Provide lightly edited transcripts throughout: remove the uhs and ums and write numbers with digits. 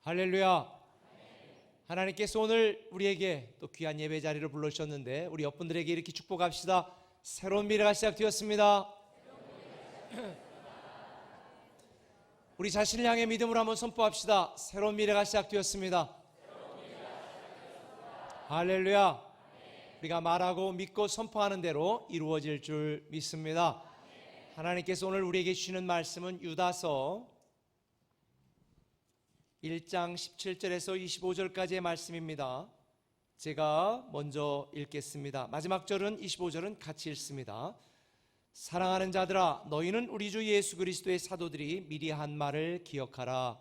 할렐루야. 하나님께서 오늘 우리에게 또 귀한 예배 자리를 불러주셨는데 우리 옆분들에게 이렇게 축복합시다. 새로운 미래가 시작되었습니다. 우리 자신을 향해 믿음으로 한번 선포합시다. 새로운 미래가 시작되었습니다. 할렐루야. 우리가 말하고 믿고 선포하는 대로 이루어질 줄 믿습니다. 하나님께서 오늘 우리에게 주시는 말씀은 유다서 1장 17절에서 25절까지의 말씀입니다. 제가 먼저 읽겠습니다. 마지막 절은 25절은 같이 읽습니다. 사랑하는 자들아, 너희는 우리 주 예수 그리스도의 사도들이 미리 한 말을 기억하라.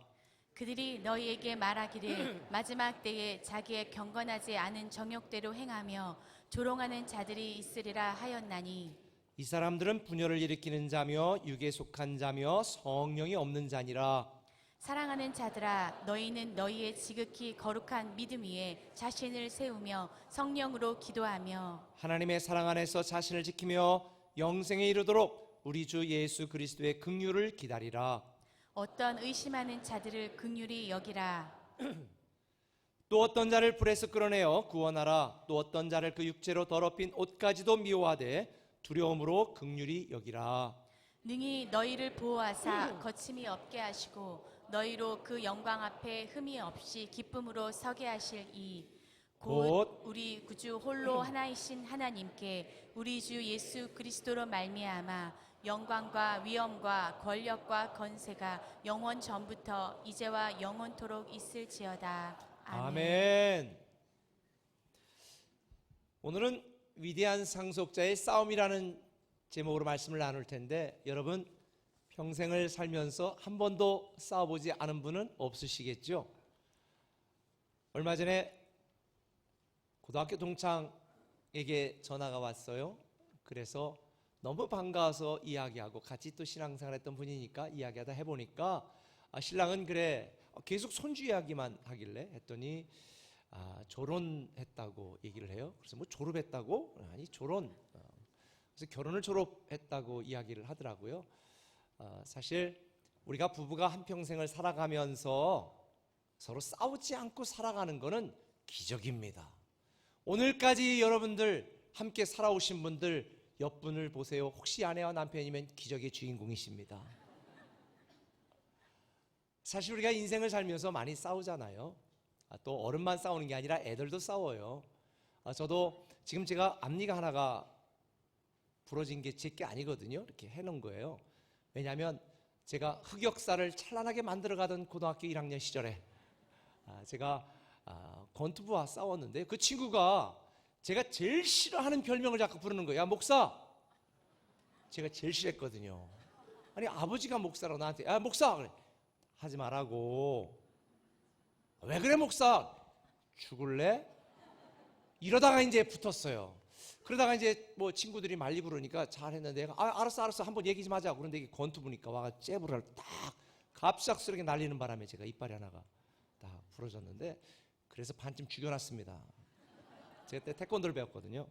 그들이 너희에게 말하기를 마지막 때에 자기의 경건하지 않은 정욕대로 행하며 조롱하는 자들이 있으리라 하였나니, 이 사람들은 분열을 일으키는 자며 육에 속한 자며 성령이 없는 자니라. 사랑하는 자들아, 너희는 너희의 지극히 거룩한 믿음 위에 자신을 세우며 성령으로 기도하며 하나님의 사랑 안에서 자신을 지키며 영생에 이르도록 우리 주 예수 그리스도의 긍휼을 기다리라. 어떤 의심하는 자들을 긍휼히 여기라. 또 어떤 자를 불에서 끌어내어 구원하라. 또 어떤 자를 그 육체로 더럽힌 옷까지도 미워하되 두려움으로 긍휼히 여기라. 능히 너희를 보호하사 거침이 없게 하시고 너희로 그 영광 앞에 흠이 없이 기쁨으로 서게 하실 이 곧 우리 구주 홀로 하나이신 하나님께 우리 주 예수 그리스도로 말미암아 영광과 위엄과 권력과 건세가 영원 전부터 이제와 영원토록 있을지어다. 아멘. 오늘은 위대한 상속자의 싸움이라는 제목으로 말씀을 나눌 텐데, 여러분 평생을 살면서 한 번도 싸워보지 않은 분은 없으시겠죠? 얼마 전에 고등학교 동창에게 전화가 왔어요. 그래서 너무 반가워서 이야기하고 같이 또 신앙생활 했던 분이니까 이야기하다 해보니까 신랑은 그래 계속 손주 이야기만 하길래 했더니 졸혼했다고 얘기를 해요. 그래서 뭐 졸업했다고? 아니 졸혼. 그래서 결혼을 졸업했다고 이야기를 하더라고요. 사실 우리가 부부가 한평생을 살아가면서 서로 싸우지 않고 살아가는 것은 기적입니다. 오늘까지 여러분들 함께 살아오신 분들 옆분을 보세요. 혹시 아내와 남편이면 기적의 주인공이십니다. 사실 우리가 인생을 살면서 많이 싸우잖아요. 또 어른만 싸우는 게 아니라 애들도 싸워요. 저도 지금 제가 앞니가 하나가 부러진 게 제 게 아니거든요. 이렇게 해놓은 거예요. 왜냐하면 제가 흑역사를 찬란하게 만들어가던 고등학교 1학년 시절에 제가 권투부와 싸웠는데 그 친구가 제가 제일 싫어하는 별명을 자꾸 부르는 거예요. 야 목사! 제가 제일 싫어했거든요. 아니 아버지가 목사라고 나한테 야 목사! 그래. 하지 말라고. 왜 그래 목사? 죽을래? 이러다가 이제 붙었어요. 그러다가 이제 뭐 친구들이 말리고 그러니까 잘했는데 알았어 한번 얘기 좀 하자. 그런데 이게 권투부니까 와가 잽을 딱 갑작스럽게 날리는 바람에 제가 이빨이 하나가 딱 부러졌는데, 그래서 반쯤 죽여놨습니다. 제가 그때 태권도를 배웠거든요.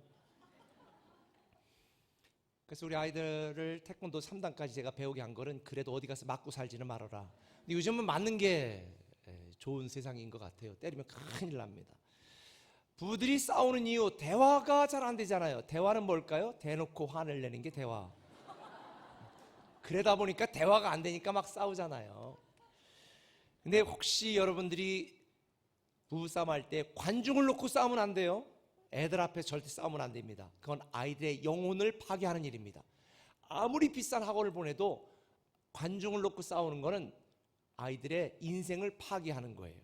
그래서 우리 아이들을 태권도 3단까지 제가 배우게 한 거는 그래도 어디 가서 맞고 살지는 말아라. 근데 요즘은 맞는 게 좋은 세상인 것 같아요. 때리면 큰일 납니다. 부부들이 싸우는 이유, 대화가 잘 안 되잖아요. 대화는 뭘까요? 대놓고 화를 내는 게 대화. 그러다 보니까 대화가 안 되니까 막 싸우잖아요. 근데 혹시 여러분들이 부부싸움 할 때 관중을 놓고 싸우면 안 돼요. 애들 앞에 절대 싸우면 안 됩니다. 그건 아이들의 영혼을 파괴하는 일입니다. 아무리 비싼 학원을 보내도 관중을 놓고 싸우는 거는 아이들의 인생을 파괴하는 거예요.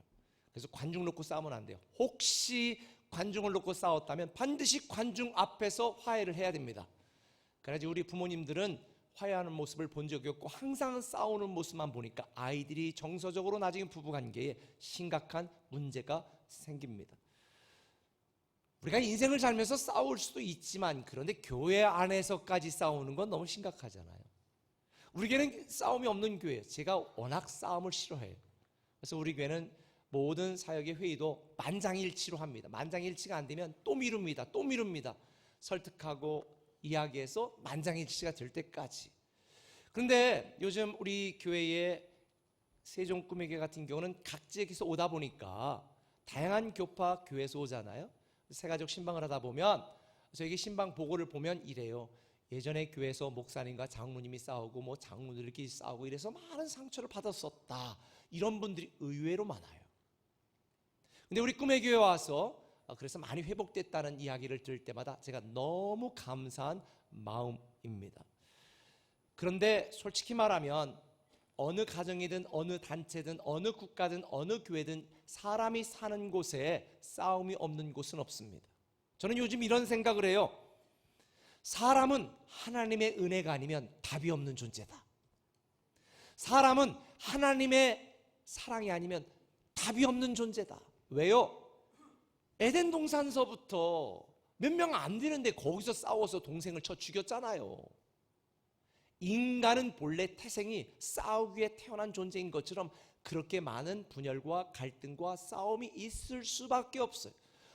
그래서 관중 놓고 싸우면 안 돼요. 혹시 관중을 놓고 싸웠다면 반드시 관중 앞에서 화해를 해야 됩니다. 그래야지 우리 부모님들은 화해하는 모습을 본 적이 없고 항상 싸우는 모습만 보니까 아이들이 정서적으로 나중에 부부관계에 심각한 문제가 생깁니다. 우리가 인생을 살면서 싸울 수도 있지만 그런데 교회 안에서까지 싸우는 건 너무 심각하잖아요. 우리 교회는 싸움이 없는 교회예요. 제가 워낙 싸움을 싫어해요. 그래서 우리 교회는 모든 사역의 회의도 만장일치로 합니다. 만장일치가 안 되면 또 미룹니다. 또 미룹니다. 설득하고 이야기해서 만장일치가 될 때까지. 그런데 요즘 우리 교회에 세종 꿈의 교회 같은 경우는 각지에서 오다 보니까 다양한 교파 교회에서 오잖아요. 새가족 신방을 하다 보면 저에게 신방 보고를 보면 이래요. 예전에 교회에서 목사님과 장로님이 싸우고 뭐 장로들끼리 싸우고 이래서 많은 상처를 받았었다. 이런 분들이 의외로 많아요. 근데 우리 꿈의 교회 와서 그래서 많이 회복됐다는 이야기를 들을 때마다 제가 너무 감사한 마음입니다. 그런데 솔직히 말하면 어느 가정이든 어느 단체든 어느 국가든 어느 교회든 사람이 사는 곳에 싸움이 없는 곳은 없습니다. 저는 요즘 이런 생각을 해요. 사람은 하나님의 은혜가 아니면 답이 없는 존재다. 사람은 하나님의 사랑이 아니면 답이 없는 존재다. 왜요? 에덴 동산서부터 몇 명 안 되는데 거기서 싸워서 동생을 쳐 죽였잖아요. 인간은 본래 태생이 싸우기에 태어난 존재인 것처럼 그렇게 많은 분열과 갈등과 싸움이 있을 수밖에 없어요.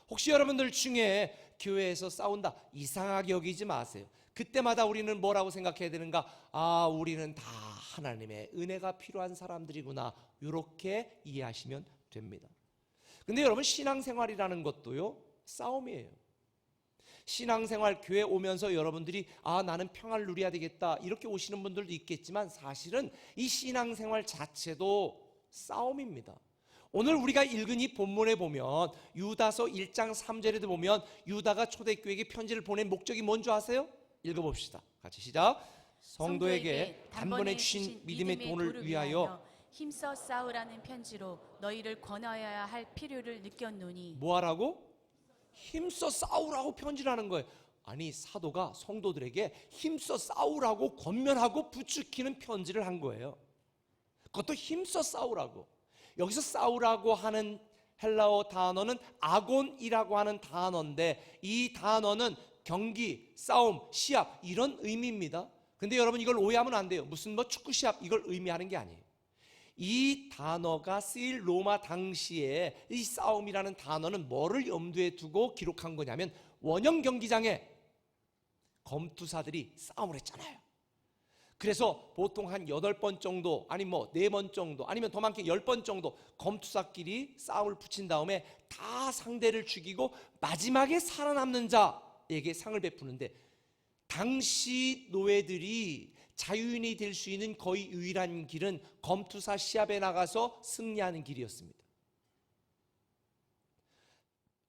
혹시 여러분들 중에 교회에서 싸운다 이상하게 여기지 마세요. 그때마다 우리는 뭐라고 생각해야 되는가? 아, 우리는 다 하나님의 은혜가 필요한 사람들이구나, 이렇게 이해하시면 됩니다. 근데 여러분, 신앙생활이라는 것도요 싸움이에요. 신앙생활 교회 오면서 여러분들이 아, 나는 평화를 누려야 되겠다 이렇게 오시는 분들도 있겠지만 사실은 이 신앙생활 자체도 싸움입니다. 오늘 우리가 읽은 이 본문에 보면 유다서 1장 3절에도 보면 유다가 초대교회에게 편지를 보낸 목적이 뭔지 아세요? 읽어봅시다. 같이 시작. 성도에게 단번에 주신 믿음의 돈을 위하여 힘써 싸우라는 편지로 너희를 권하여야 할 필요를 느꼈노니. 뭐하라고? 힘써 싸우라고 편지를 하는 거예요. 아니, 사도가 성도들에게 힘써 싸우라고 권면하고 부추기는 편지를 한 거예요. 그것도 힘써 싸우라고. 여기서 싸우라고 하는 헬라어 단어는 아곤이라고 하는 단어인데 이 단어는 경기, 싸움, 시합 이런 의미입니다. 근데 여러분, 이걸 오해하면 안 돼요. 무슨 뭐 축구 시합 이걸 의미하는 게 아니에요. 이 단어가 쓰일 로마 당시에 이 싸움이라는 단어는 뭐를 염두에 두고 기록한 거냐면 원형 경기장에 검투사들이 싸움을 했잖아요. 그래서 보통 한 8번 정도, 아니 뭐 4번 정도, 아니면 더 많게 10번 정도 검투사끼리 싸움을 붙인 다음에 다 상대를 죽이고 마지막에 살아남는 자에게 상을 베푸는데, 당시 노예들이 자유인이 될 수 있는 거의 유일한 길은 검투사 시합에 나가서 승리하는 길이었습니다.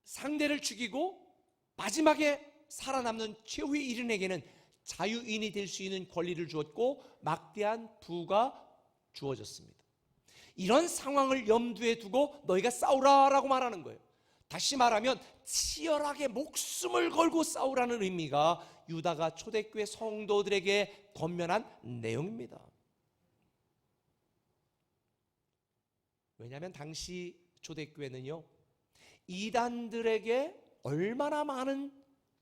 상대를 죽이고 마지막에 살아남는 최후의 일인에게는 자유인이 될 수 있는 권리를 주었고 막대한 부가 주어졌습니다. 이런 상황을 염두에 두고 너희가 싸우라라고 말하는 거예요. 다시 말하면 치열하게 목숨을 걸고 싸우라는 의미가 유다가 초대교회 성도들에게 권면한 내용입니다. 왜냐하면 당시 초대교회는요 이단들에게 얼마나 많은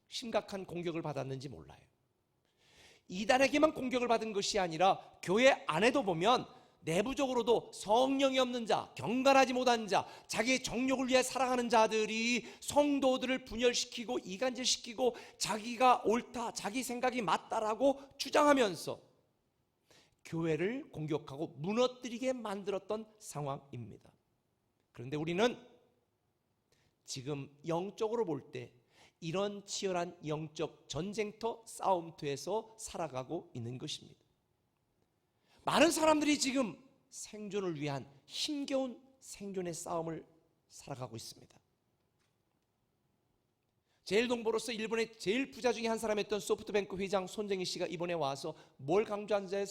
심각한 공격을 받았는지 몰라요. 이단에게만 공격을 받은 것이 아니라 교회 안에도 보면 내부적으로도 성령이 없는 자, 경건하지 못한 자, 자기의 정욕을 위해 살아가는 자들이 성도들을 분열시키고 이간질시키고 자기가 옳다, 자기 생각이 맞다라고 주장하면서 교회를 공격하고 무너뜨리게 만들었던 상황입니다. 그런데 우리는 지금 영적으로 볼 때 이런 치열한 영적 전쟁터 싸움터에서 살아가고 있는 것입니다. 많은 사람들이 지금 생존을 위한 힘겨운 생존의 싸움을 살아가고 있습니다. 제일동포로서 일본의 제일 부자 중에 한 사람이었던 소프트뱅크 회장 손정희 씨가 이번에 와서 뭘 강조한지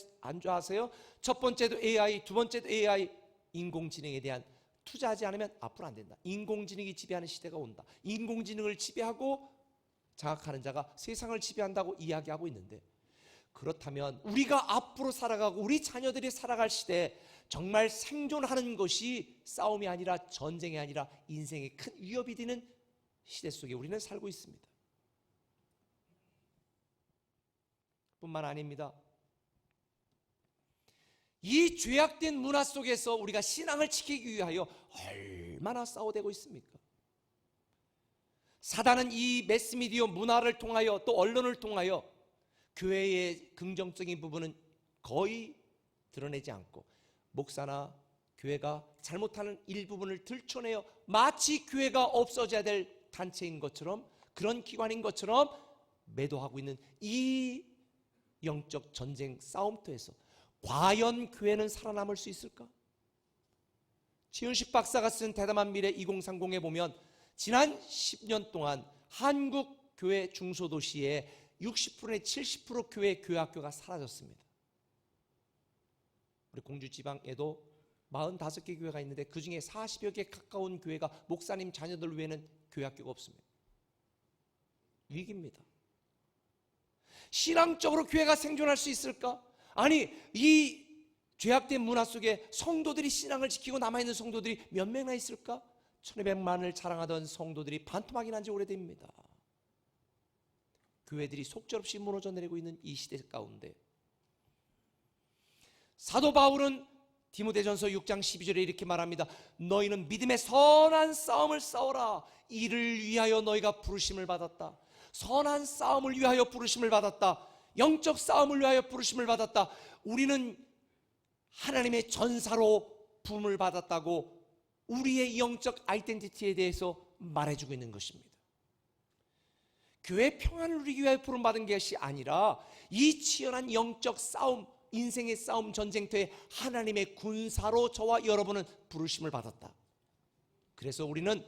아세요? 첫 번째도 AI, 두 번째도 AI, 인공지능에 대한 투자하지 않으면 앞으로 안 된다. 인공지능이 지배하는 시대가 온다. 인공지능을 지배하고 장악하는 자가 세상을 지배한다고 이야기하고 있는데, 그렇다면 우리가 앞으로 살아가고 우리 자녀들이 살아갈 시대에 정말 생존하는 것이 싸움이 아니라 전쟁이 아니라 인생의 큰 위협이 되는 시대 속에 우리는 살고 있습니다. 뿐만 아닙니다. 이 죄악된 문화 속에서 우리가 신앙을 지키기 위하여 얼마나 싸워대고 있습니까? 사단은 이 매스미디어 문화를 통하여 또 언론을 통하여 교회의 긍정적인 부분은 거의 드러내지 않고 목사나 교회가 잘못하는 일부분을 들춰내어 마치 교회가 없어져야 될 단체인 것처럼, 그런 기관인 것처럼 매도하고 있는 이 영적 전쟁 싸움터에서 과연 교회는 살아남을 수 있을까? 지윤식 박사가 쓴 대담한 미래 2030에 보면 지난 10년 동안 한국 교회 중소도시의 60%에 70% 교회 학교가 사라졌습니다. 우리 공주지방에도 45개 교회가 있는데 그 중에 40여 개 가까운 교회가 목사님 자녀들 외에는 교회 학교가 없습니다. 위기입니다. 신앙적으로 교회가 생존할 수 있을까? 아니, 이 죄악된 문화 속에 성도들이 신앙을 지키고 남아있는 성도들이 몇 명이나 있을까? 1200만을 자랑하던 성도들이 반토막이 난 지 오래됩니다. 교회들이 속절없이 무너져 내리고 있는 이 시대 가운데 사도 바울은 디모데전서 6장 12절에 이렇게 말합니다. 너희는 믿음의 선한 싸움을 싸워라. 이를 위하여 너희가 부르심을 받았다. 선한 싸움을 위하여 부르심을 받았다. 영적 싸움을 위하여 부르심을 받았다. 우리는 하나님의 전사로 부름을 받았다고 우리의 영적 아이덴티티에 대해서 말해주고 있는 것입니다. 교회 평안을 누리기 위하여 부름받은 것이 아니라 이 치열한 영적 싸움, 인생의 싸움 전쟁터에 하나님의 군사로 저와 여러분은 부르심을 받았다. 그래서 우리는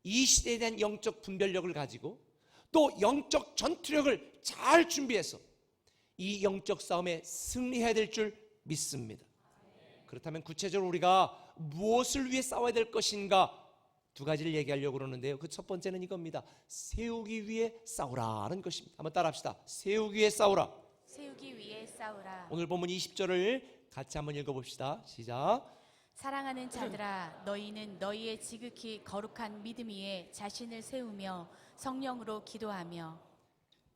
이 시대에 대한 영적 분별력을 가지고 또 영적 전투력을 잘 준비해서 이 영적 싸움에 승리해야 될 줄 믿습니다. 그렇다면 구체적으로 우리가 무엇을 위해 싸워야 될 것인가? 두 가지를 얘기하려고 그러는데요. 그 첫 번째는 이겁니다. 세우기 위해 싸우라는 것입니다. 한번 따라합시다. 세우기 위해 싸우라. 세우기 위해 싸우라. 오늘 본문 20절을 같이 한번 읽어봅시다. 시작. 사랑하는 자들아, 너희는 너희의 지극히 거룩한 믿음 위에 자신을 세우며 성령으로 기도하며.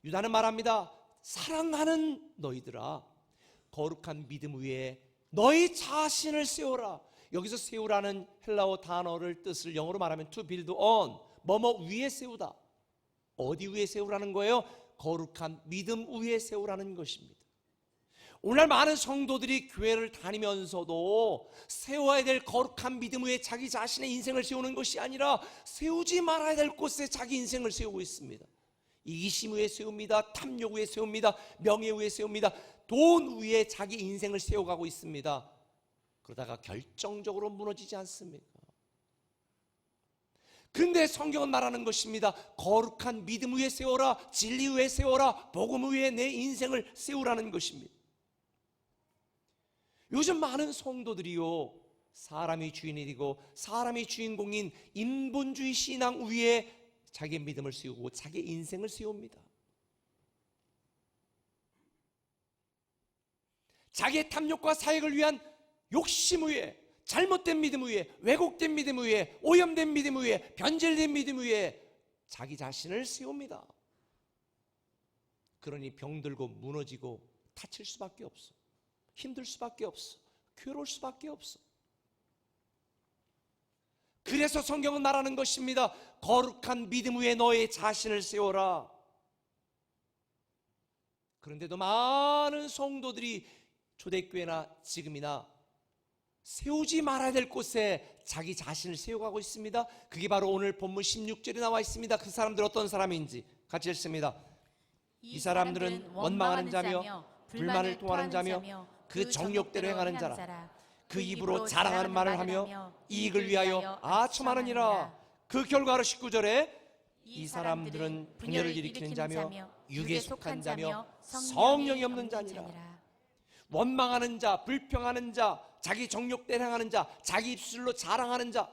유다는 말합니다. 사랑하는 너희들아, 거룩한 믿음 위에 너희 자신을 세워라. 여기서 세우라는 헬라어 단어를 뜻을 영어로 말하면 to build on, 뭐뭐 위에 세우다. 어디 위에 세우라는 거예요? 거룩한 믿음 위에 세우라는 것입니다. 오늘 많은 성도들이 교회를 다니면서도 세워야 될 거룩한 믿음 위에 자기 자신의 인생을 세우는 것이 아니라 세우지 말아야 될 곳에 자기 인생을 세우고 있습니다. 이기심 위에 세웁니다. 탐욕 위에 세웁니다. 명예 위에 세웁니다. 돈 위에 자기 인생을 세워가고 있습니다. 그러다가 결정적으로 무너지지 않습니까? 근데 성경은 말하는 것입니다. 거룩한 믿음 위에 세워라. 진리 위에 세워라. 복음 위에 내 인생을 세우라는 것입니다. 요즘 많은 성도들이요, 사람이 주인이고 사람이 주인공인 인본주의 신앙 위에 자기의 믿음을 세우고 자기의 인생을 세웁니다. 자기의 탐욕과 사익을 위한 욕심 위에, 잘못된 믿음 위에, 왜곡된 믿음 위에, 오염된 믿음 위에, 변질된 믿음 위에 자기 자신을 세웁니다. 그러니 병들고 무너지고 다칠 수밖에 없어. 힘들 수밖에 없어. 괴로울 수밖에 없어. 그래서 성경은 말하는 것입니다. 거룩한 믿음 위에 너의 자신을 세워라. 그런데도 많은 성도들이 초대교회나 지금이나 세우지 말아야 될 곳에 자기 자신을 세워가고 있습니다. 그게 바로 오늘 본문 16절에 나와 있습니다. 그 사람들 어떤 사람인지 같이 읽습니다. 이 사람들은 원망하는 자며 불만을 토하는 자며 그 정욕대로 행하는 자라. 그 입으로 자랑하는 말을 하며 이익을 위하여 아첨하느니라. 그 결과로 19절에 이 사람들은 분열을 일으키는 자며 육에 속한 자며 성령이 없는 자니라. 원망하는 자, 불평하는 자, 자기 정욕대로 행하는 자, 자기 입술로 자랑하는 자,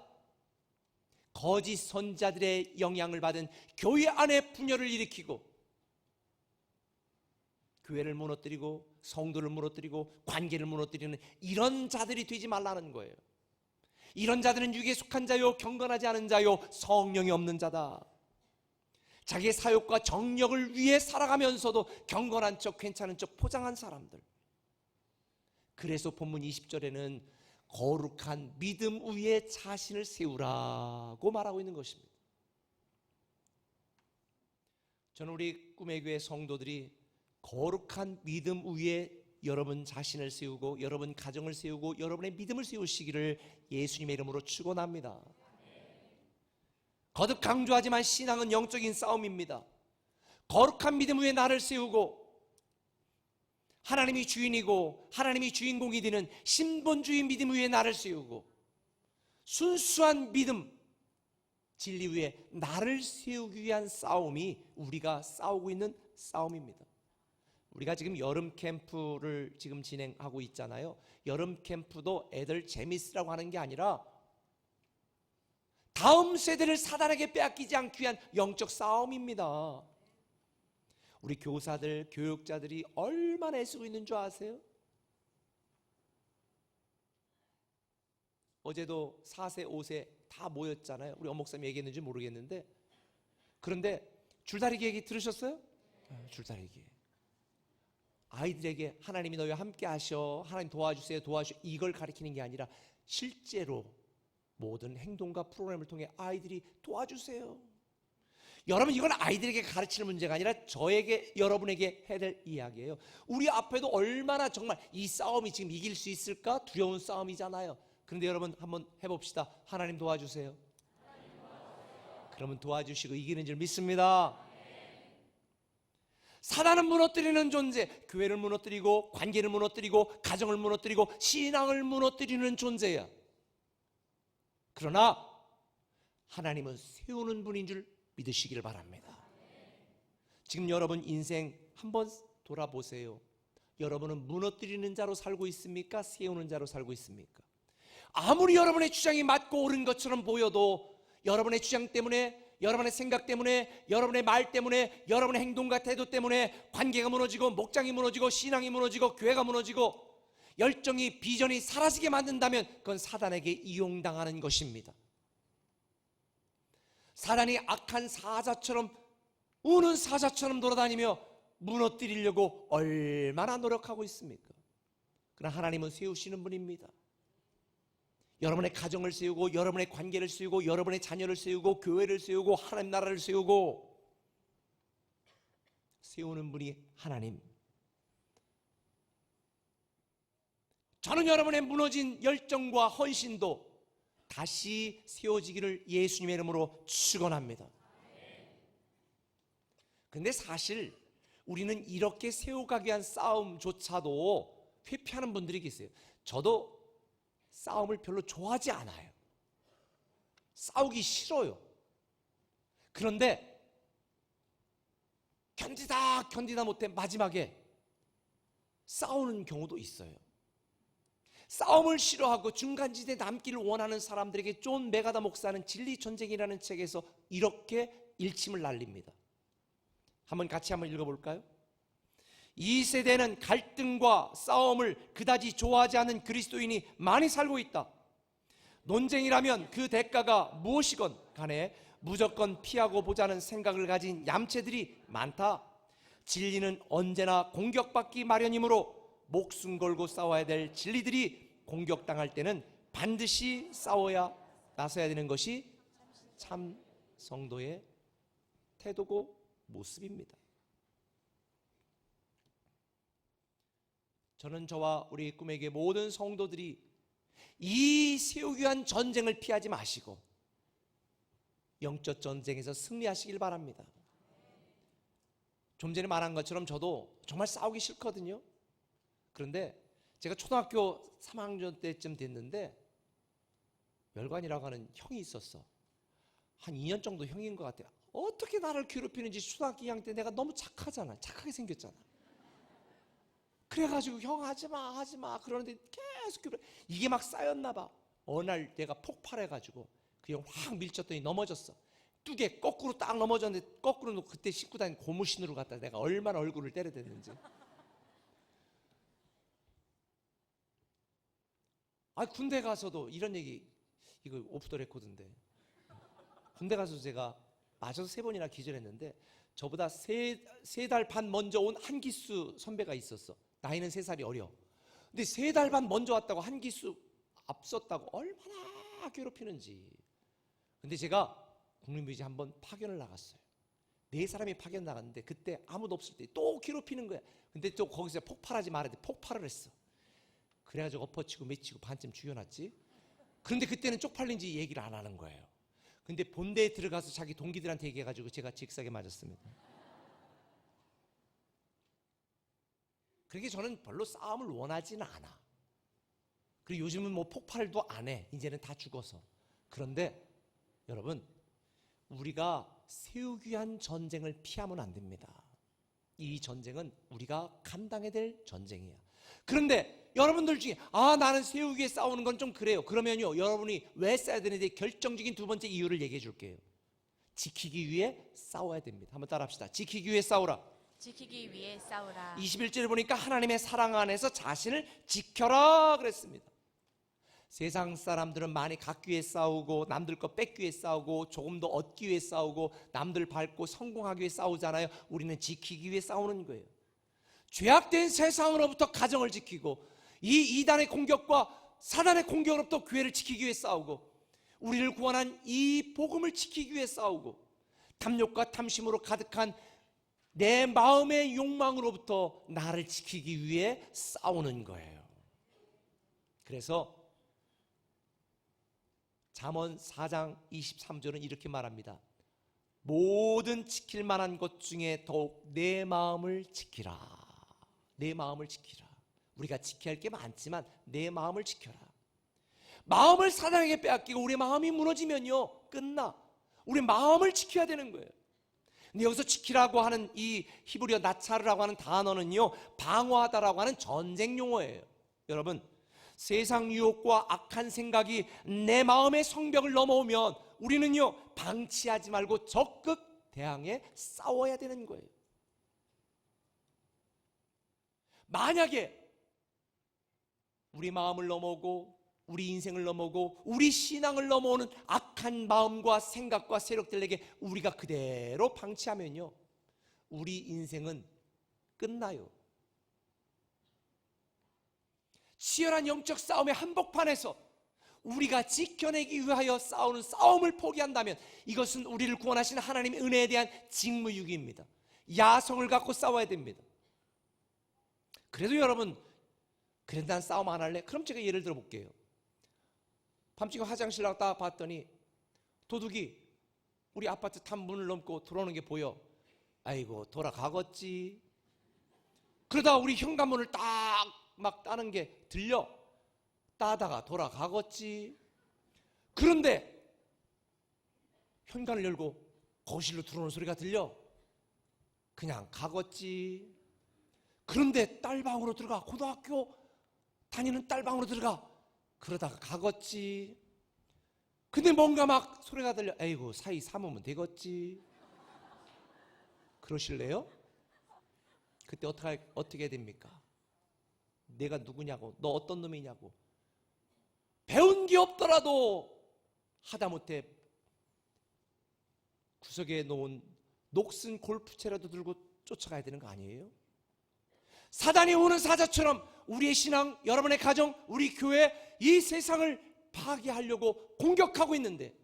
거짓 선자들의 영향을 받은 교회 안에 분열을 일으키고 교회를 무너뜨리고 성도를 무너뜨리고 관계를 무너뜨리는 이런 자들이 되지 말라는 거예요. 이런 자들은 육에 속한 자요, 경건하지 않은 자요, 성령이 없는 자다. 자기의 사욕과 정력을 위해 살아가면서도 경건한 척, 괜찮은 척 포장한 사람들. 그래서 본문 20절에는 거룩한 믿음 위에 자신을 세우라고 말하고 있는 것입니다. 저는 우리 꿈의 교회 성도들이 거룩한 믿음 위에 여러분 자신을 세우고 여러분 가정을 세우고 여러분의 믿음을 세우시기를 예수님의 이름으로 축원합니다. 거듭 강조하지만 신앙은 영적인 싸움입니다. 거룩한 믿음 위에 나를 세우고 하나님이 주인이고 하나님이 주인공이 되는 신본주의 믿음 위에 나를 세우고 순수한 믿음, 진리 위에 나를 세우기 위한 싸움이 우리가 싸우고 있는 싸움입니다. 우리가 지금 여름 캠프를 지금 진행하고 있잖아요. 여름 캠프도 애들 재밌으라고 하는 게 아니라 다음 세대를 사단에게 빼앗기지 않기 위한 영적 싸움입니다. 우리 교사들, 교육자들이 얼마나 애쓰고 있는 줄 아세요? 어제도 4세, 5세 다 모였잖아요. 우리 엄목사님 얘기했는지 모르겠는데, 그런데 줄다리기 얘기 들으셨어요? 줄다리기. 아이들에게 하나님이 너희와 함께 하셔, 하나님 도와주세요, 도와주세요, 이걸 가르치는 게 아니라 실제로 모든 행동과 프로그램을 통해 아이들이 도와주세요. 여러분, 이건 아이들에게 가르치는 문제가 아니라 저에게, 여러분에게 해야 될 이야기예요. 우리 앞에도 얼마나 정말 이 싸움이 지금 이길 수 있을까 두려운 싸움이잖아요. 그런데 여러분 한번 해봅시다. 하나님 도와주세요. 그러면 도와주시고 이기는 줄 믿습니다. 사단은 무너뜨리는 존재, 교회를 무너뜨리고 관계를 무너뜨리고 가정을 무너뜨리고 신앙을 무너뜨리는 존재야. 그러나 하나님은 세우는 분인 줄 믿으시기를 바랍니다. 지금 여러분 인생 한번 돌아보세요. 여러분은 무너뜨리는 자로 살고 있습니까? 세우는 자로 살고 있습니까? 아무리 여러분의 주장이 맞고 옳은 것처럼 보여도 여러분의 주장 때문에, 여러분의 생각 때문에, 여러분의 말 때문에, 여러분의 행동과 태도 때문에 관계가 무너지고 목장이 무너지고 신앙이 무너지고 교회가 무너지고 열정이, 비전이 사라지게 만든다면 그건 사단에게 이용당하는 것입니다. 사단이 악한 사자처럼, 우는 사자처럼 돌아다니며 무너뜨리려고 얼마나 노력하고 있습니까? 그러나 하나님은 세우시는 분입니다. 여러분의 가정을 세우고 여러분의 관계를 세우고 여러분의 자녀를 세우고 교회를 세우고 하나님 나라를 세우고 세우는 분이 하나님. 저는 여러분의 무너진 열정과 헌신도 다시 세워지기를 예수님의 이름으로 축원합니다. 근데 사실 우리는 이렇게 세워가기 위한 싸움조차도 회피하는 분들이 계세요. 저도 싸움을 별로 좋아하지 않아요. 싸우기 싫어요. 그런데 견디다 못해 마지막에 싸우는 경우도 있어요. 싸움을 싫어하고 중간지대에 남기를 원하는 사람들에게 존 메가다 목사는 진리전쟁이라는 책에서 이렇게 일침을 날립니다. 같이 한번 읽어볼까요? 이 세대는 갈등과 싸움을 그다지 좋아하지 않는 그리스도인이 많이 살고 있다. 논쟁이라면 그 대가가 무엇이건 간에 무조건 피하고 보자는 생각을 가진 얌체들이 많다. 진리는 언제나 공격받기 마련이므로 목숨 걸고 싸워야 될 진리들이 공격당할 때는 반드시 나서야 되는 것이 참 성도의 태도고 모습입니다. 저는 저와 우리 꿈에게 모든 성도들이 이 세우기 위한 전쟁을 피하지 마시고 영적 전쟁에서 승리하시길 바랍니다. 좀 전에 말한 것처럼 저도 정말 싸우기 싫거든요. 그런데 제가 초등학교 3학년 때쯤 됐는데 열관이라고 하는 형이 있었어. 한 2년 정도 형인 것 같아요. 어떻게 나를 괴롭히는지 초등학교 2학년 때 내가 너무 착하잖아. 착하게 생겼잖아. 그래가지고 형 하지마 그러는데 계속 이게 막 쌓였나 봐. 어느 날 내가 폭발해가지고 그 형 확 밀쳤더니 넘어졌어. 뚝에 거꾸로 딱 넘어졌는데 거꾸로 그때 신고 다닌 고무신으로 갖다 내가 얼마나 얼굴을 때려댔는지. 군대 가서도 이런 얘기, 이거 오프 더 레코드인데, 군대 가서 제가 맞아서 3번이나 기절했는데 저보다 3달 반 먼저 온 한기수 선배가 있었어. 나이는 3살이 어려. 근데 3달 반 먼저 왔다고 한기수 앞섰다고 얼마나 괴롭히는지. 근데 제가 국립묘지 한번 파견을 나갔어요. 네 사람이 파견 나갔는데 그때 아무도 없을 때 또 괴롭히는 거야. 근데 또 거기서 폭발하지 말아야 돼. 폭발을 했어. 그래가지고 엎어치고 매치고 반쯤 죽여놨지. 그런데 그때는 쪽팔린지 얘기를 안 하는 거예요. 근데 본대에 들어가서 자기 동기들한테 얘기해가지고 제가 직사게 맞았습니다. 그렇게 저는 별로 싸움을 원하지는 않아. 그리고 요즘은 뭐 폭발도 안 해. 이제는 다 죽어서. 그런데 여러분, 우리가 세우기 위한 전쟁을 피하면 안 됩니다. 이 전쟁은 우리가 감당해야 될 전쟁이야. 그런데 여러분들 중에 나는 세우기 위해 싸우는 건 좀 그래요. 그러면요, 여러분이 왜 싸워야 되는지 결정적인 두 번째 이유를 얘기해 줄게요. 지키기 위해 싸워야 됩니다. 한번 따라 합시다. 지키기 위해 싸우라. 지키기 위해 싸우라. 21절에 보니까 하나님의 사랑 안에서 자신을 지켜라 그랬습니다. 세상 사람들은 많이 갖기 위해 싸우고 남들 거 뺏기 위해 싸우고 조금 더 얻기 위해 싸우고 남들 밟고 성공하기 위해 싸우잖아요. 우리는 지키기 위해 싸우는 거예요. 죄악된 세상으로부터 가정을 지키고 이 이단의 공격과 사단의 공격으로부터 교회를 지키기 위해 싸우고 우리를 구원한 이 복음을 지키기 위해 싸우고 탐욕과 탐심으로 가득한 내 마음의 욕망으로부터 나를 지키기 위해 싸우는 거예요. 그래서 잠언 4장 23절은 이렇게 말합니다. 모든 지킬 만한 것 중에 더욱 내 마음을 지키라. 내 마음을 지키라. 우리가 지켜야 할 게 많지만 내 마음을 지켜라. 마음을 사단에게 빼앗기고 우리 마음이 무너지면요, 끝나. 우리 마음을 지켜야 되는 거예요. 근데 여기서 지키라고 하는 이 히브리어 나차르라고 하는 단어는요, 방어하다라고 하는 전쟁 용어예요. 여러분, 세상 유혹과 악한 생각이 내 마음의 성벽을 넘어오면 우리는요, 방치하지 말고 적극 대항해 싸워야 되는 거예요. 만약에 우리 마음을 넘어오고 우리 인생을 넘어오고 우리 신앙을 넘어오는 악한 마음과 생각과 세력들에게 우리가 그대로 방치하면요, 우리 인생은 끝나요. 치열한 영적 싸움의 한복판에서 우리가 지켜내기 위하여 싸우는 싸움을 포기한다면 이것은 우리를 구원하신 하나님의 은혜에 대한 직무유기입니다. 야성을 갖고 싸워야 됩니다. 그래도 여러분, 그래도 난 싸움 안 할래? 그럼 제가 예를 들어 볼게요. 밤중에 화장실 나갔다 봤더니 도둑이 우리 아파트 탑문을 넘고 들어오는 게 보여. 아이고, 돌아가겠지. 그러다 우리 현관문을 딱 막 따는 게 들려. 따다가 돌아가겠지. 그런데 현관을 열고 거실로 들어오는 소리가 들려. 그냥 가겠지. 그런데 딸방으로 들어가. 고등학교 다니는 딸방으로 들어가. 그러다가 가겠지. 근데 뭔가 막 소리가 들려. 에이구, 사이 삼으면 되겠지. 그러실래요? 그때 어떻게 해야 됩니까? 내가 누구냐고, 너 어떤 놈이냐고. 배운 게 없더라도 하다못해 구석에 놓은 녹슨 골프채라도 들고 쫓아가야 되는 거 아니에요? 사단이 오는 사자처럼 우리의 신앙, 여러분의 가정, 우리 교회, 이 세상을 파괴하려고 공격하고 있는데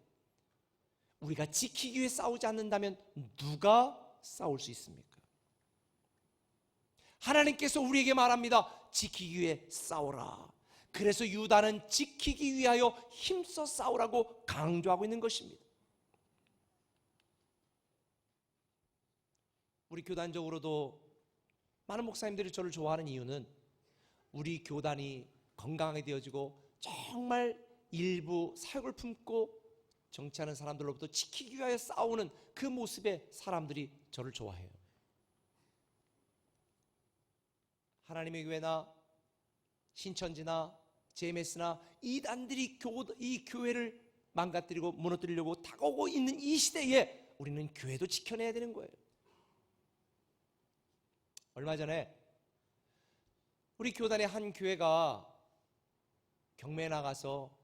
우리가 지키기 위해 싸우지 않는다면 누가 싸울 수 있습니까? 하나님께서 우리에게 말합니다. 지키기 위해 싸우라. 그래서 유다는 지키기 위하여 힘써 싸우라고 강조하고 있는 것입니다. 우리 교단적으로도 많은 목사님들이 저를 좋아하는 이유는 우리 교단이 건강하게 되어지고 정말 일부 사역을 품고 정치하는 사람들로부터 지키기 위하여 싸우는 그 모습에 사람들이 저를 좋아해요. 하나님의 교회나 신천지나 JMS나 이단들이 이 교회를 망가뜨리고 무너뜨리려고 다가오고 있는 이 시대에 우리는 교회도 지켜내야 되는 거예요. 얼마 전에 우리 교단의 한 교회가 경매에 나가서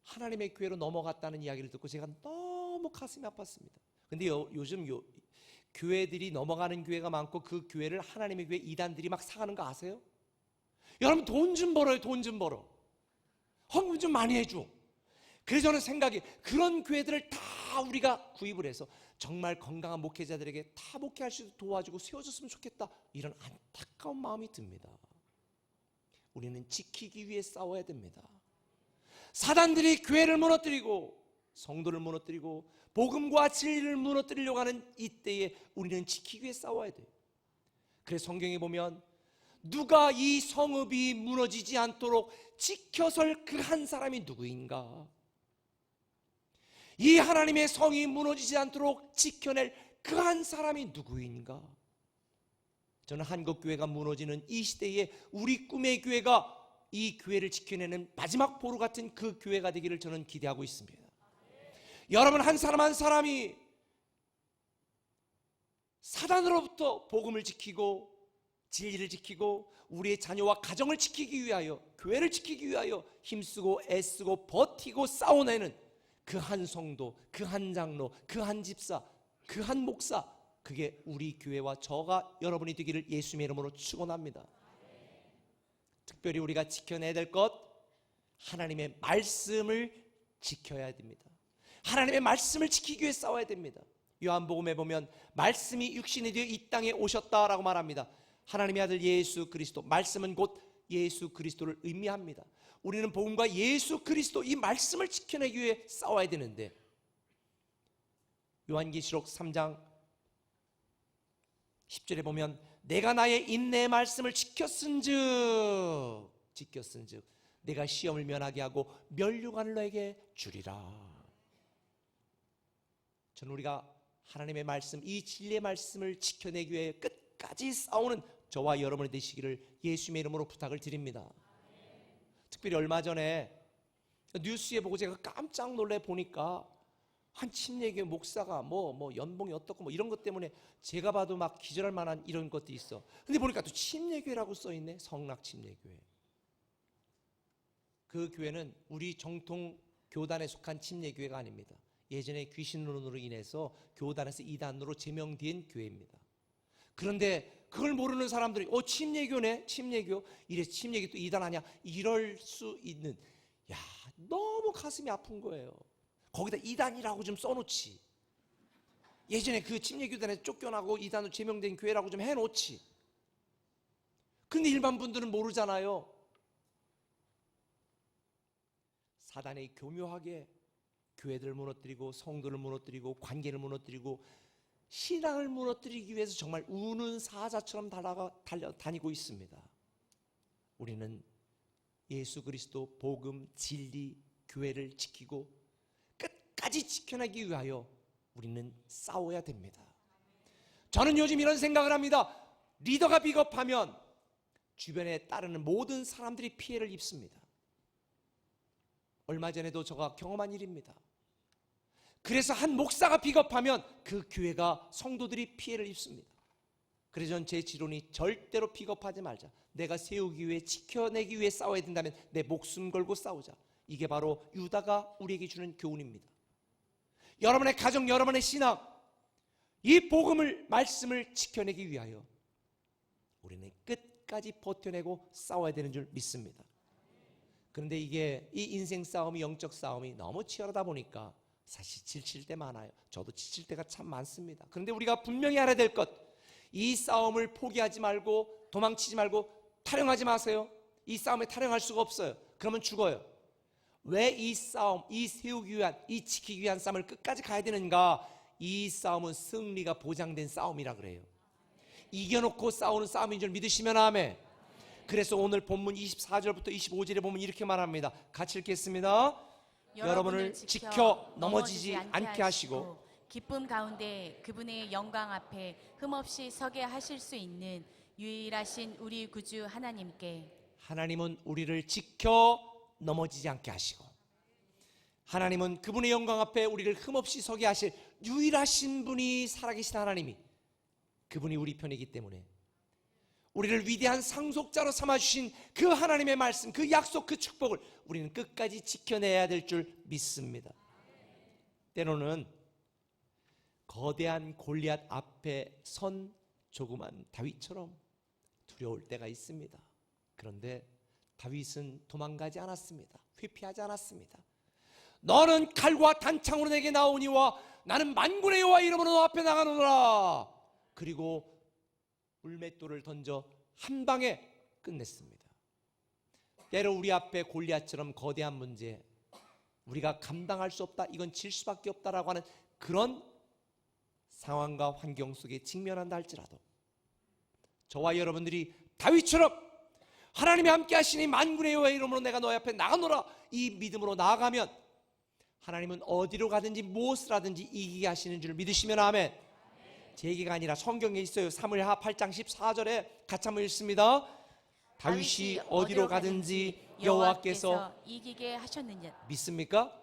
하나님의 교회로 넘어갔다는 이야기를 듣고 제가 너무 가슴이 아팠습니다. 근데 요즘 교회들이 넘어가는 교회가 많고 그 교회를 하나님의 교회 이단들이 막 사가는 거 아세요? 여러분, 돈 좀 벌어요. 돈 좀 벌어. 헌금 좀 많이 해줘. 그래서 저는 생각이, 그런 교회들을 다 우리가 구입을 해서 정말 건강한 목회자들에게 다 목회할 수 있도록 도와주고 세워줬으면 좋겠다, 이런 안타까운 마음이 듭니다. 우리는 지키기 위해 싸워야 됩니다. 사단들이 교회를 무너뜨리고 성도를 무너뜨리고 복음과 진리를 무너뜨리려고 하는 이때에 우리는 지키기 위해 싸워야 돼요. 그래서 성경에 보면 누가 이 성읍이 무너지지 않도록 지켜설 그 한 사람이 누구인가? 이 하나님의 성이 무너지지 않도록 지켜낼 그 한 사람이 누구인가? 저는 한국교회가 무너지는 이 시대에 우리 꿈의 교회가 이 교회를 지켜내는 마지막 보루 같은 그 교회가 되기를 저는 기대하고 있습니다. 여러분 한 사람 한 사람이 사단으로부터 복음을 지키고 진리를 지키고 우리의 자녀와 가정을 지키기 위하여, 교회를 지키기 위하여 힘쓰고 애쓰고 버티고 싸워내는 그 한 성도, 그 한 장로, 그 한 집사, 그 한 목사, 그게 우리 교회와 저가 여러분이 되기를 예수님의 이름으로 축원합니다. 특별히 우리가 지켜내야 될 것, 하나님의 말씀을 지켜야 됩니다. 하나님의 말씀을 지키기 위해 싸워야 됩니다. 요한복음에 보면 말씀이 육신이 되어 이 땅에 오셨다라고 말합니다. 하나님의 아들 예수 그리스도, 말씀은 곧 예수 그리스도를 의미합니다. 우리는 복음과 예수 그리스도, 이 말씀을 지켜내기 위해 싸워야 되는데, 요한계시록 3장 10절에 보면 내가 나의 인내의 말씀을 지켰은즉 내가 시험을 면하게 하고 면류관을 너에게 주리라. 저는 우리가 하나님의 말씀, 이 진리의 말씀을 지켜내기 위해 끝까지 싸우는 저와 여러분이 되시기를 예수님의 이름으로 부탁을 드립니다. 특별히 얼마 전에 뉴스에 보고 제가 깜짝 놀래 보니까 한 침례교회 목사가 뭐 연봉이 어떻고 뭐 이런 것 때문에 제가 봐도 막 기절할 만한 이런 것도 있어. 근데 보니까 또 침례교회라고 써있네. 성락 침례교회. 그 교회는 우리 정통 교단에 속한 침례교회가 아닙니다. 예전에 귀신론으로 인해서 교단에서 이단으로 제명된 교회입니다. 그런데 그걸 모르는 사람들이 침례교네, 침례교, 이래 침례교 또 이단 아니야, 이럴 수 있는, 야, 너무 가슴이 아픈 거예요. 거기다 이단이라고 좀 써놓지. 예전에 그 침례교단에 쫓겨나고 이단으로 제명된 교회라고 좀 해놓지. 근데 일반 분들은 모르잖아요. 사단이 교묘하게 교회들을 무너뜨리고 성도를 무너뜨리고 관계를 무너뜨리고 신앙을 무너뜨리기 위해서 정말 우는 사자처럼 달려다니고 있습니다. 우리는 예수 그리스도 복음, 진리, 교회를 지키고 끝까지 지켜내기 위하여 우리는 싸워야 됩니다. 저는 요즘 이런 생각을 합니다. 리더가 비겁하면 주변에 따르는 모든 사람들이 피해를 입습니다. 얼마 전에도 제가 경험한 일입니다. 그래서 한 목사가 비겁하면 그 교회가, 성도들이 피해를 입습니다. 그래서 전 제 지론이 절대로 비겁하지 말자. 내가 세우기 위해, 지켜내기 위해 싸워야 된다면 내 목숨 걸고 싸우자. 이게 바로 유다가 우리에게 주는 교훈입니다. 여러분의 가정, 여러분의 신앙, 이 복음을, 말씀을 지켜내기 위하여 우리는 끝까지 버텨내고 싸워야 되는 줄 믿습니다. 그런데 이 인생 싸움이, 영적 싸움이 너무 치열하다 보니까 사실 지칠 때 많아요. 저도 지칠 때가 참 많습니다. 그런데 우리가 분명히 알아야 될 것, 이 싸움을 포기하지 말고 도망치지 말고 탈영하지 마세요. 이 싸움에 탈영할 수가 없어요. 그러면 죽어요. 왜 이 싸움, 이 세우기 위한, 이 지키기 위한 싸움을 끝까지 가야 되는가? 이 싸움은 승리가 보장된 싸움이라 그래요. 이겨놓고 싸우는 싸움인 줄 믿으시면 아멘. 그래서 오늘 본문 24절부터 25절에 보면 이렇게 말합니다. 같이 읽겠습니다. 여러분을 지켜 넘어지지 않게 하시고 기쁨 가운데 그분의 영광 앞에 흠없이 서게 하실 수 있는 유일하신 우리 구주 하나님께, 하나님은 우리를 지켜 넘어지지 않게 하시고, 하나님은 그분의 영광 앞에 우리를 흠없이 서게 하실 유일하신 분이, 살아계신 하나님이, 그분이 우리 편이기 때문에 우리를 위대한 상속자로 삼아주신 그 하나님의 말씀, 그 약속, 그 축복을 우리는 끝까지 지켜내야 될 줄 믿습니다. 때로는 거대한 골리앗 앞에 선 조그만 다윗처럼 두려울 때가 있습니다. 그런데 다윗은 도망가지 않았습니다. 회피하지 않았습니다. 너는 칼과 단창으로 내게 나오니와 나는 만군의 여호와 이름으로 너 앞에 나가노라. 그리고 물맷돌을 던져 한 방에 끝냈습니다. 때로 우리 앞에 골리앗처럼 거대한 문제, 우리가 감당할 수 없다, 이건 질 수밖에 없다라고 하는 그런 상황과 환경 속에 직면한다 할지라도 저와 여러분들이 다윗처럼 하나님이 함께 하시니 만군의 여호와의 이름으로 내가 너희 앞에 나가노라, 이 믿음으로 나아가면 하나님은 어디로 가든지 무엇을 하든지 이기게 하시는 줄 믿으시면 아멘. 제 얘기가 아니라 성경에 있어요. 사무엘하 8장 14절에 같이 한번 읽습니다. 다윗이 어디로 가든지 여호와께서 이기게 하셨느냐. 믿습니까?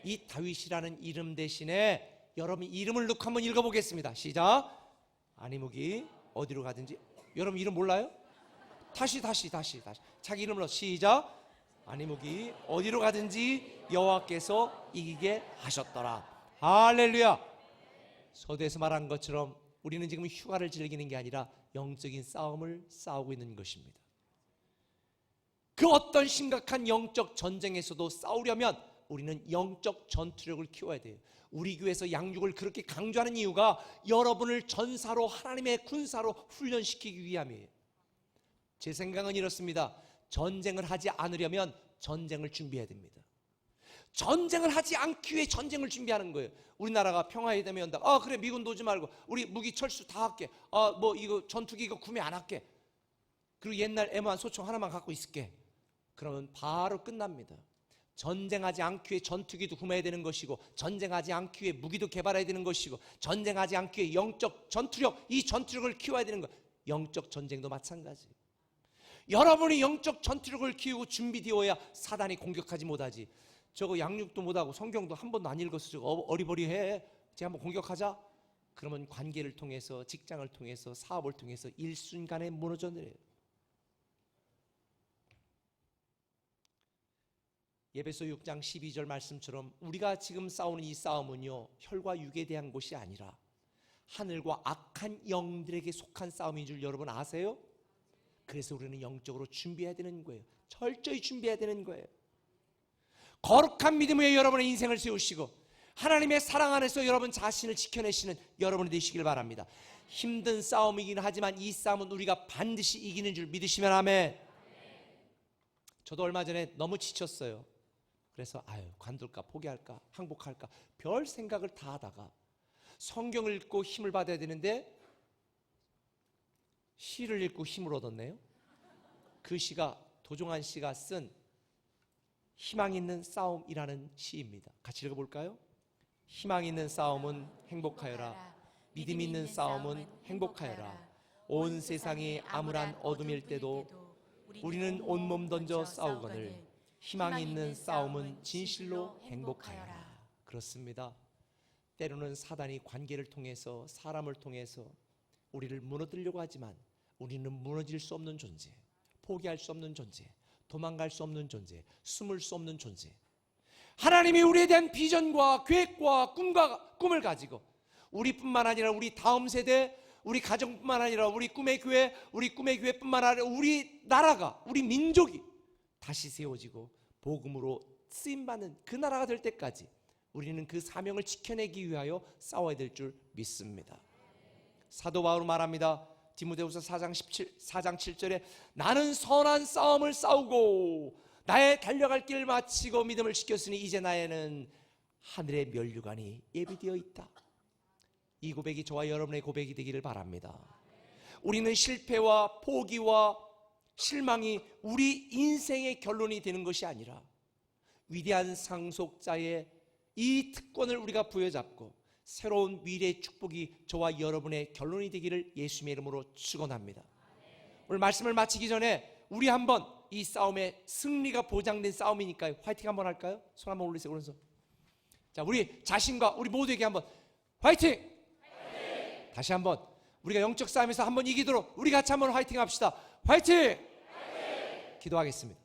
이 다윗이라는 이름 대신에 여러분 이름을 넣고 한번 읽어보겠습니다. 시작. 아니무기 어디로 가든지. 여러분 이름 몰라요? 다시 자기 이름으로 시작. 아니무기 어디로 가든지 여호와께서 이기게 하셨더라. 할렐루야. 서두에서 말한 것처럼 우리는 지금 휴가를 즐기는 게 아니라 영적인 싸움을 싸우고 있는 것입니다. 그 어떤 심각한 영적 전쟁에서도 싸우려면 우리는 영적 전투력을 키워야 돼요. 우리 교회에서 양육을 그렇게 강조하는 이유가 여러분을 전사로, 하나님의 군사로 훈련시키기 위함이에요. 제 생각은 이렇습니다. 전쟁을 하지 않으려면 전쟁을 준비해야 됩니다. 전쟁을 하지 않기 위해 전쟁을 준비하는 거예요. 우리나라가 평화에 되면 그래 미군도 오지 말고 우리 무기 철수 다 할게. 뭐 이거 전투기 이거 구매 안 할게. 그리고 옛날 M1 소총 하나만 갖고 있을게. 그러면 바로 끝납니다. 전쟁하지 않기 위해 전투기도 구매해야 되는 것이고, 전쟁하지 않기 위해 무기도 개발해야 되는 것이고, 전쟁하지 않기 위해 영적 전투력, 이 전투력을 키워야 되는 것. 영적 전쟁도 마찬가지. 여러분이 영적 전투력을 키우고 준비되어야 사단이 공격하지 못하지. 저거 양육도 못하고 성경도 한 번도 안 읽어서 저거 어리버리해. 제가 한번 공격하자. 그러면 관계를 통해서, 직장을 통해서, 사업을 통해서 일순간에 무너져 내려요. 에베소 6장 12절 말씀처럼 우리가 지금 싸우는 이 싸움은요, 혈과 육에 대한 것이 아니라 하늘과 악한 영들에게 속한 싸움인 줄 여러분 아세요? 그래서 우리는 영적으로 준비해야 되는 거예요. 철저히 준비해야 되는 거예요. 거룩한 믿음 위에 여러분의 인생을 세우시고 하나님의 사랑 안에서 여러분 자신을 지켜내시는 여러분이 되시길 바랍니다. 힘든 싸움이긴 하지만 이 싸움은 우리가 반드시 이기는 줄 믿으시면 아멘. 저도 얼마 전에 너무 지쳤어요. 그래서 관둘까 포기할까 항복할까 별 생각을 다 하다가 성경을 읽고 힘을 받아야 되는데 시를 읽고 힘을 얻었네요. 그 시가 도종환 씨가 쓴 희망 있는 싸움이라는 시입니다. 같이 읽어볼까요? 희망 있는 싸움은 행복하여라. 믿음 있는 싸움은 행복하여라. 온 세상이 암울한 어둠일 때도 우리는 온몸 던져 싸우거늘 희망 있는 싸움은 진실로 행복하여라. 그렇습니다. 때로는 사단이 관계를 통해서, 사람을 통해서 우리를 무너뜨리려고 하지만 우리는 무너질 수 없는 존재, 포기할 수 없는 존재, 도망갈 수 없는 존재, 숨을 수 없는 존재. 하나님이 우리에 대한 비전과 계획과 꿈을 가지고 우리뿐만 아니라 우리 다음 세대, 우리 가정뿐만 아니라 우리 꿈의 교회, 우리 꿈의 교회뿐만 아니라 우리 나라가, 우리 민족이 다시 세워지고 복음으로 쓰임받는 그 나라가 될 때까지 우리는 그 사명을 지켜내기 위하여 싸워야 될 줄 믿습니다. 사도 바울은 말합니다. 디모데후서 4장 7절에 나는 선한 싸움을 싸우고 나의 달려갈 길을 마치고 믿음을 지켰으니 이제 나에는 하늘의 면류관이 예비되어 있다. 이 고백이 저와 여러분의 고백이 되기를 바랍니다. 우리는 실패와 포기와 실망이 우리 인생의 결론이 되는 것이 아니라 위대한 상속자의 이 특권을 우리가 부여잡고 새로운 미래의 축복이 저와 여러분의 결론이 되기를 예수님의 이름으로 축원합니다. 오늘 말씀을 마치기 전에 우리 한번 이 싸움의 승리가 보장된 싸움이니까요. 화이팅 한번 할까요? 손 한번 올리세요. 오른손. 자, 우리 자신과 우리 모두에게 한번 화이팅! 다시 한번 우리가 영적 싸움에서 한번 이기도록 우리 같이 한번 화이팅 합시다. 화이팅! 기도하겠습니다.